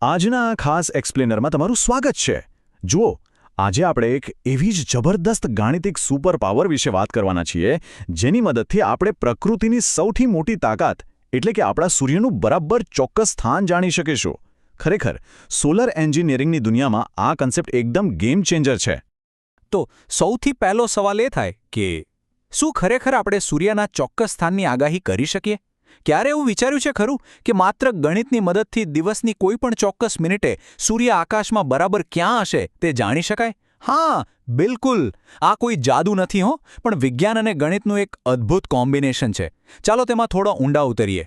આજના આ ખાસ એક્સપ્લેનરમાં તમારું સ્વાગત છે। જુઓ, આજે આપણે એક એવી જ જબરદસ્ત ગાણિતિક સુપર પાવર વિશે વાત કરવાના છીએ જેની મદદથી આપણે પ્રકૃતિની સૌથી મોટી તાકાત એટલે કે આપણા સૂર્યનું બરાબર ચોક્કસ સ્થાન જાણી શકીશું। ખરેખર સોલર એન્જિનિયરિંગની દુનિયામાં આ કન્સેપ્ટ એકદમ ગેમ ચેન્જર છે। તો સૌથી પહેલો સવાલ એ થાય કે શું ખરેખર આપણે સૂર્યના ચોક્કસ સ્થાનની આગાહી કરી શકીએ? ક્યારે એવું વિચાર્યું છે ખરું કે માત્ર ગણિતની મદદથી દિવસની કોઈ પણ ચોક્કસ મિનિટે સૂર્ય આકાશમાં બરાબર ક્યાં હશે તે જાણી શકાય? હા, બિલકુલ। આ કોઈ જાદુ નથી હો, પણ વિજ્ઞાન અને ગણિતનું એક અદ્ભુત કોમ્બિનેશન છે। ચાલો તેમાં થોડો ઊંડા ઉતરીએ।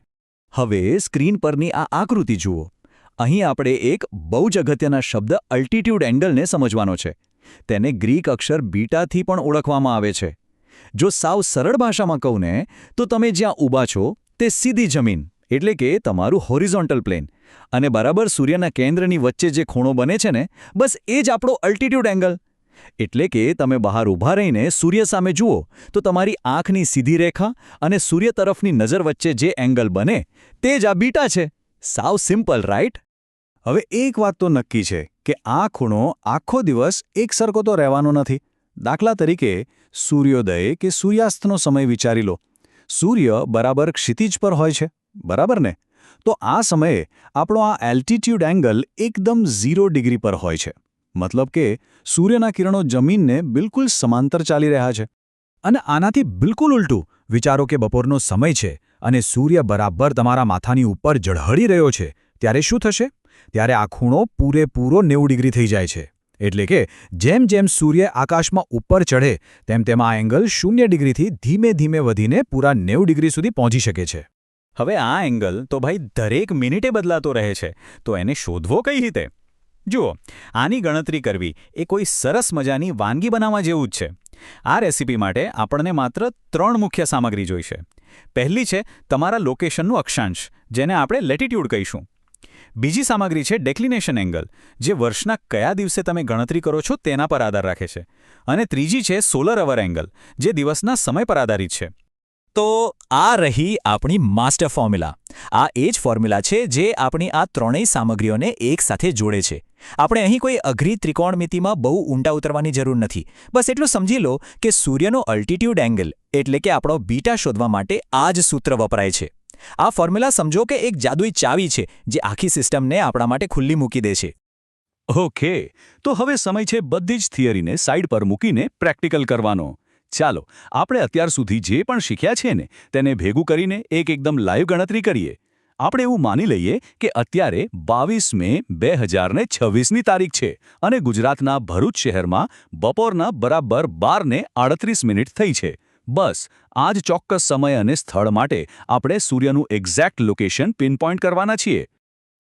હવે સ્ક્રીન પરની આ આકૃતિ જુઓ। અહીં આપણે એક બહુ જ અગત્યના શબ્દ અલ્ટિટ્યૂડ એંગલને સમજવાનો છે। તેને ગ્રીક અક્ષર બીટાથી પણ ઓળખવામાં આવે છે। જો સાવ સરળ ભાષામાં કહું ને તો તમે જ્યાં ઊભા છો તે સીધી જમીન એટલે કે તમારું હોરિઝોન્ટલ પ્લેન અને બરાબર સૂર્યના કેન્દ્રની વચ્ચે જે ખૂણો બને છે ને બસ એ જ આપણો અલ્ટિટ્યૂડ એંગલ। એટલે કે તમે બહાર ઊભા રહીને સૂર્ય સામે જુઓ તો તમારી આંખની સીધી રેખા અને સૂર્ય તરફની નજર વચ્ચે જે એંગલ બને તે જ આ બીટા છે। સાવ સિમ્પલ, રાઈટ? હવે એક વાત તો નક્કી છે કે આ ખૂણો આખો દિવસ એકસરખો તો રહેવાનો નથી। દાખલા તરીકે સૂર્યોદય કે સૂર્યાસ્તનો સમય વિચારી લો। સૂર્ય બરાબર ક્ષિતિજ પર હોય છે, બરાબર ને? તો આ સમયે આપણો આ એલ્ટિટ્યૂડ એંગલ એકદમ 0 ડિગ્રી પર હોય છે। મતલબ કે સૂર્યના કિરણો જમીનને બિલકુલ સમાંતર ચાલી રહ્યા છે। અને આનાથી બિલકુલ ઉલટું વિચારો કે બપોરનો સમય છે અને સૂર્ય બરાબર તમારા માથાની ઉપર ઝળહળી રહ્યો છે, ત્યારે શું થશે? ત્યારે આ ખૂણો પૂરેપૂરો 90 ડિગ્રી થઈ જાય છે। એટલે કે જેમ જેમ સૂર્ય આકાશમાં ઉપર ચઢે તેમ તેમ આ એંગલ 0 ડિગ્રીથી ધીમે ધીમે વધીને પૂરા 90 ડિગ્રી સુધી પહોંચી શકે છે। હવે આ એંગલ તો ભાઈ દરેક મિનિટે બદલાતો રહે છે, તો એને શોધવો કઈ રીતે? જુઓ, આની ગણતરી કરવી એ કોઈ સરસ મજાની વાનગી બનાવવા જેવું જ છે। આ રેસિપી માટે આપણને માત્ર 3 મુખ્ય સામગ્રી જોઈશે। પહેલી છે તમારા લોકેશનનું અક્ષાંશ, જેને આપણે લેટિટ્યૂડ કહીશું। બીજી સામગ્રી છે ડેક્લિનેશન એંગલ, જે વર્ષના કયા દિવસે તમે ગણતરી કરો છો તેના પર આધાર રાખે છે। અને ત્રીજી છે સોલર અવર એંગલ, જે દિવસના સમય પર આધારિત છે। તો આ રહી આપણી માસ્ટર ફોર્મ્યુલા। આ એ જ ફોર્મ્યુલા છે જે આપણી આ ત્રણેય સામગ્રીઓને એકસાથે જોડે છે। આપણે અહીં કોઈ અઘરી ત્રિકોણમિતિમાં બહુ ઊંડા ઉતરવાની જરૂર નથી। બસ એટલું સમજી લો કે સૂર્યનો અલ્ટિટ્યૂડ એંગલ એટલે કે આપણો બીટા શોધવા માટે આ જ સૂત્ર વપરાય છે। આ ફોર્મ્યુલા સમજો કે એક જાદુઈ ચાવી છે જે આખી સિસ્ટમને આપણા માટે ખુલ્લી મૂકી દે છે। ઓકે, તો હવે સમય છે બધી જ થિયરીને સાઈડ પર મૂકીને પ્રેક્ટિકલ કરવાનો। ચાલો આપણે અત્યાર સુધી જે પણ શીખ્યા છે ને તેને ભેગું કરીને એકદમ લાઈવ ગણતરી કરીએ। આપણે એવું માની લઈએ કે અત્યારે 22 મે 2026ની તારીખ છે અને ગુજરાતના ભરૂચ શહેરમાં બપોરના બરાબર 12:38 થઈ છે। બસ આ જ ચોક્કસ સમય અને સ્થળ માટે આપણે સૂર્યનું એક્ઝેક્ટ લોકેશન પિનપોઇન્ટ કરવાના છીએ।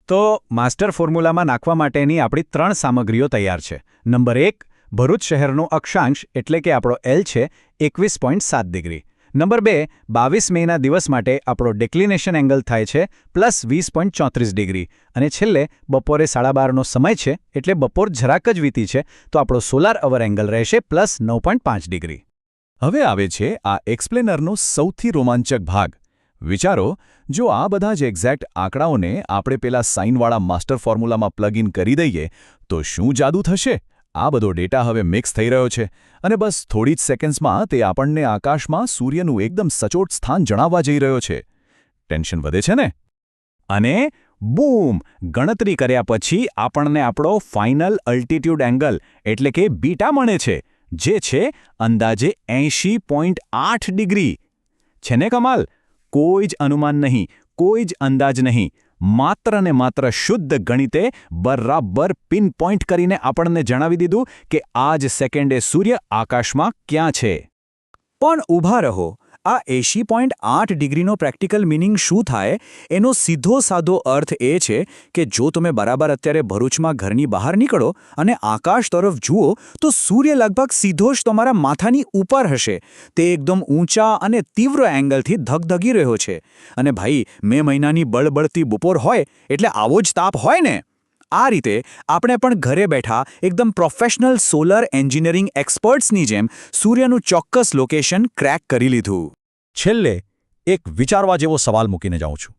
તો માસ્ટર ફોર્મ્યુલામાં નાખવા માટેની આપણી 3 સામગ્રીઓ તૈયાર છે। નંબર 1, ભરૂચ શહેરનો અક્ષાંશ એટલે કે આપણો L છે 21.7 ડિગ્રી। નંબર 2, 22 મેના દિવસ માટે આપણો ડેક્લિનેશન એંગલ થાય છે +20.34 ડિગ્રી। અને છેલ્લે બપોરે 12:30નો સમય છે એટલે બપોર જરાક જ વીતી છે તો આપણો સોલાર અવર એંગલ રહેશે +9.5 ડિગ્રી। હવે આવે છે આ એક્સપ્લેનરનો સૌથી રોમાંચક ભાગ। વિચારો, જો આ બધા જ એક્ઝેક્ટ આંકડાઓને આપણે પેલા સાઇનવાળા માસ્ટર ફોર્મ્યુલામાં પ્લગ ઇન કરી દઈએ તો શું જાદુ થશે? આ બધો ડેટા હવે મિક્સ થઈ રહ્યો છે અને બસ થોડી જ સેકન્ડ્સમાં તે આપણને આકાશમાં સૂર્યનું એકદમ સચોટ સ્થાન જણાવવા જઈ રહ્યો છે। ટેન્શન વધે છે ને? અને બૂમ! ગણતરી કર્યા પછી આપણને આપણો ફાઇનલ અલ્ટિટ્યૂડ એંગલ એટલે કે બીટા મળે છે, જે છે અંદાજે 80.8 ડિગ્રી। છે ને કમાલ? કોઈ જ અનુમાન નહીં, કોઈ જ અંદાજ નહીં, માત્ર ને માત્ર શુદ્ધ ગણિતે બરાબર પિન પોઇન્ટ કરીને આપણને જણાવી દીધું કે આ જ સેકન્ડે સૂર્ય આકાશમાં ક્યાં છે। પણ ઊભા રહો, આ 80.8 ડિગ્રીનો પ્રેક્ટિકલ મિનિંગ શું થાય? એનો સીધો સાધો અર્થ એ છે કે જો તમે બરાબર અત્યારે ભરૂચમાં ઘરની બહાર નીકળો અને આકાશ તરફ જુઓ તો સૂર્ય લગભગ સીધો જ તમારા માથાની ઉપર હશે। તે એકદમ ઊંચા અને તીવ્ર એંગલથી ધગધગી રહ્યો છે। અને ભાઈ, મે મહિનાની બળબળતી બપોર હોય એટલે આવો જ તાપ હોય ને? આ રીતે આપણે પણ ઘરે બેઠા એકદમ પ્રોફેશનલ સોલર એન્જિનિયરિંગ એક્સપર્ટ્સની જેમ સૂર્યનું ચોક્કસ લોકેશન ક્રેક કરી લીધું। છેલ્લે એક વિચારવા જેવો સવાલ મૂકીને જાઉં છું।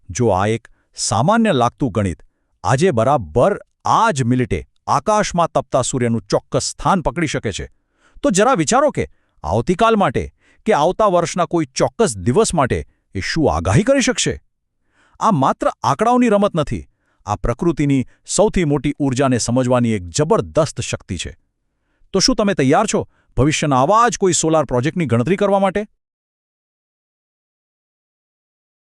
જો આ એક સામાન્ય લાગતું ગણિત આજે બરાબર આ જ મિનિટે આકાશમાં તપતા સૂર્યનું ચોક્કસ સ્થાન પકડી શકે છે. તો જરા વિચારો કે આવતીકાલ માટે કે આવતા વર્ષના કોઈ ચોક્કસ દિવસ માટે એ શું આગાહી કરી શકશે? આ માત્ર આંકડાઓની રમત નથી. આ પ્રકૃતિની સૌથી મોટી ઊર્જાને સમજવાની એક જબરદસ્ત શક્તિ છે. તો શું તમે તૈયાર છો ભવિષ્યના આવા જ કોઈ સોલાર પ્રોજેક્ટની ગણતરી કરવા માટે?